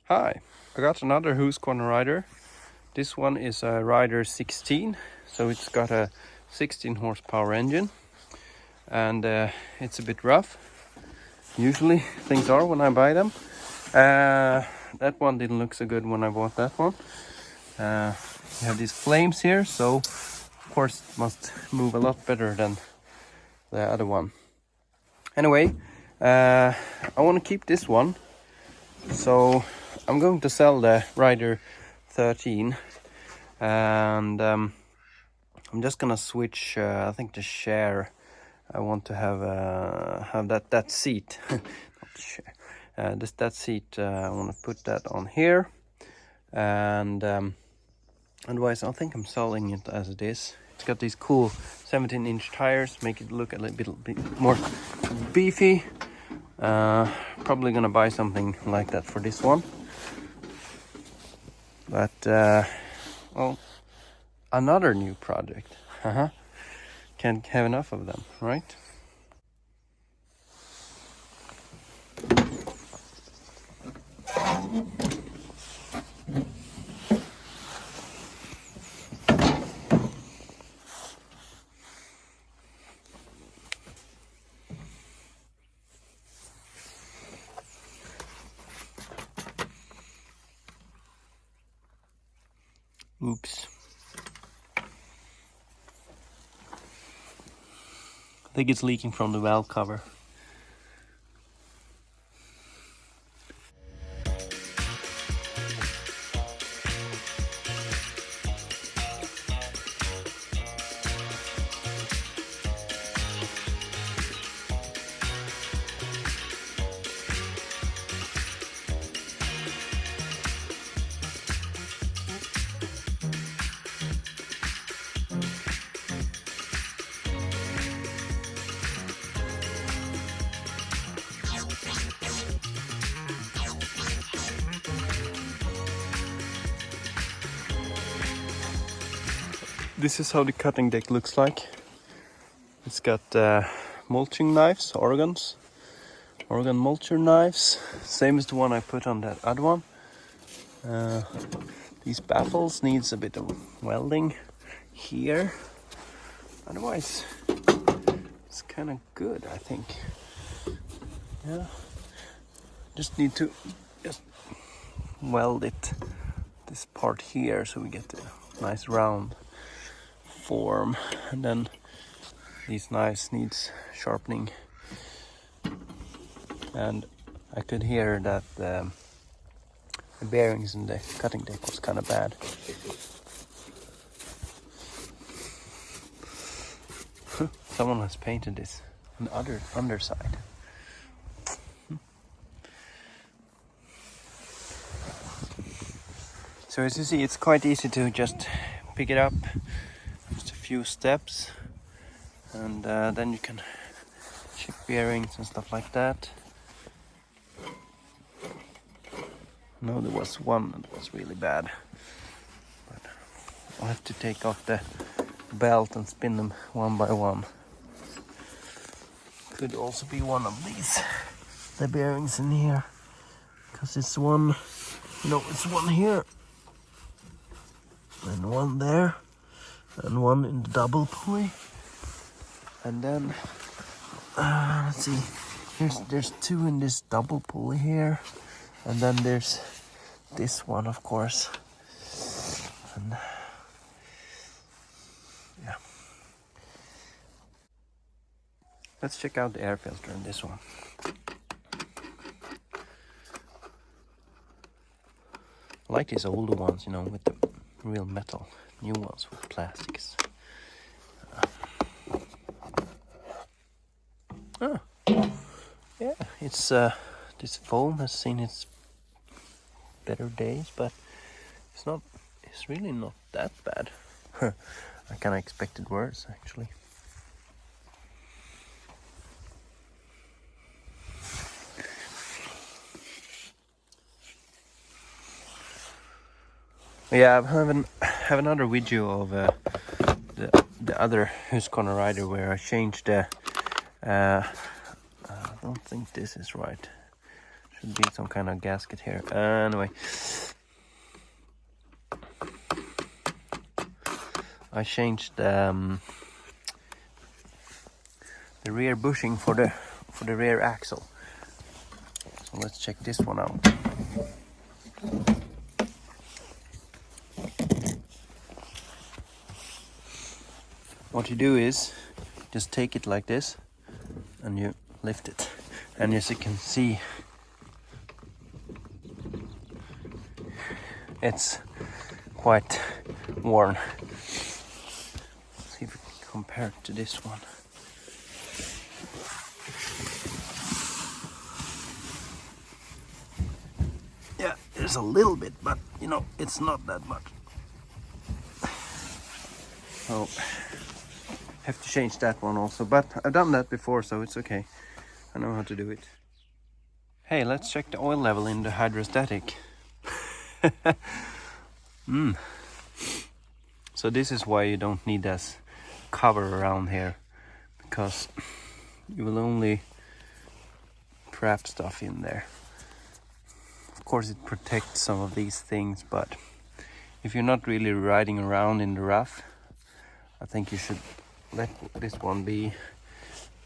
Hi, I got another Husqvarna Rider. This one is a Rider 16, so it's got a 16 horsepower engine, and it's a bit rough. Usually things are when I buy them. That one didn't look so good when I bought that one. You have these flames here, so of course it must move a lot better than the other one. Anyway, I want to keep this one, so I'm going to sell the Rider 13, and I'm just gonna switch. I think the share. I want to have that seat, not the share. That seat. I want to put that on here, and otherwise I think I'm selling it as it is. It's got these cool 17-inch tires, make it look a little bit more beefy. Probably gonna buy something like that for this one. But well, another new project. Can't have enough of them, right? Oops. I think it's leaking from the valve cover. This is how the cutting deck looks like. It's got mulching knives, organ mulcher knives, same as the one I put on that other one. These baffles needs a bit of welding here. Otherwise, it's kind of good, I think. Yeah, just need to weld it, this part here, so we get a nice round form, and then these knives needs sharpening. And I could hear that the bearings in the cutting deck was kind of bad. Someone has painted this on the underside. So as you see, it's quite easy to just pick it up, just a few steps, and then you can check bearings and stuff like that. No, there was one that was really bad, but I'll have to take off the belt and spin them one by one. Could also be one of these, the bearings in here, because it's one, it's one here, and one there, and one in the double pulley, and then let's see, there's two in this double pulley here, and then there's this one, of course, and yeah. Let's check out the air filter in this one. I like these older ones, with the real metal. New ones with plastics. Yeah, it's this foam has seen its better days, but it's really not that bad. I kind of expected worse, actually. Yeah, I have another video of the other Husqvarna Rider where I changed the I don't think this is right. Should be some kind of gasket here. Anyway, I changed the rear bushing for the rear axle. So let's check this one out. What you do is just take it like this and you lift it, and as you can see, it's quite worn. Let's see if we can compare it to this one. Yeah, there's a little bit, but you know, it's not that much. So have to change that one also, but I've done that before, so it's okay. I know how to do it. Hey, let's check the oil level in the hydrostatic. So this is why you don't need this cover around here, because you will only trap stuff in there. Of course it protects some of these things, but if you're not really riding around in the rough, I think you should let this one be.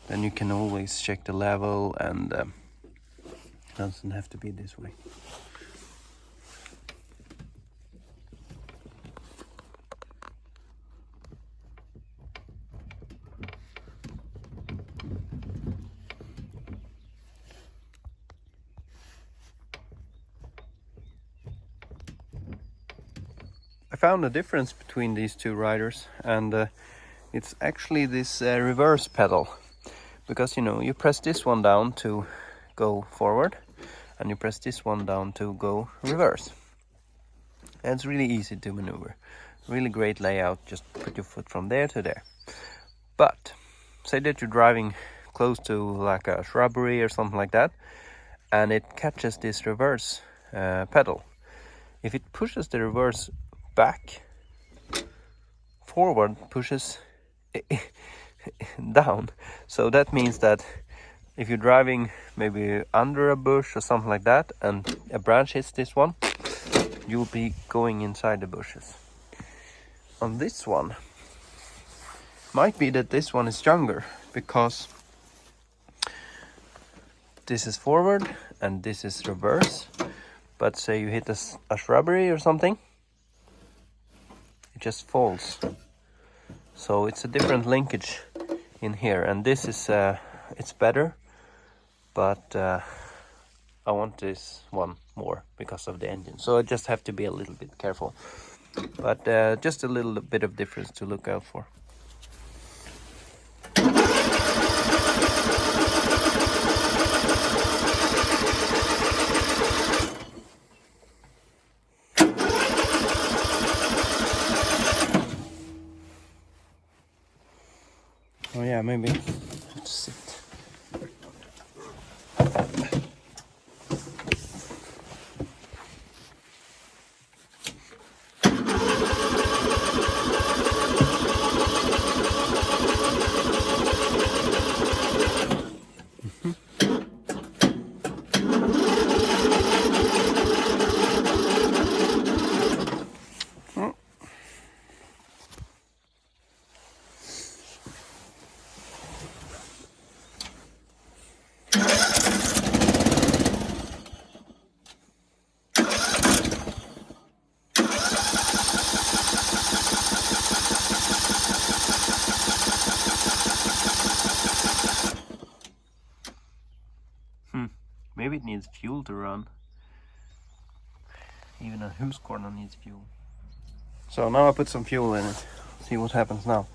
Then you can always check the level, and it doesn't have to be this way. I found a difference between these two riders, and it's actually this reverse pedal, because you know, you press this one down to go forward and you press this one down to go reverse, and it's really easy to maneuver. Really great layout, just put your foot from there to there. But say that you're driving close to like a shrubbery or something like that, and it catches this reverse pedal. If it pushes the reverse back, forward pushes down. So that means that if you're driving maybe under a bush or something like that, and a branch hits this one, you'll be going inside the bushes. On this one, might be that this one is stronger, because this is forward and this is reverse. But say you hit a shrubbery or something, it just falls. So it's a different linkage in here, and this is it's better, but I want this one more because of the engine, so I just have to be a little bit careful. But just a little bit of difference to look out for. Oh yeah, maybe let's sit. Maybe it needs fuel to run. Even a Husqvarna needs fuel. So now I put some fuel in it. See what happens now.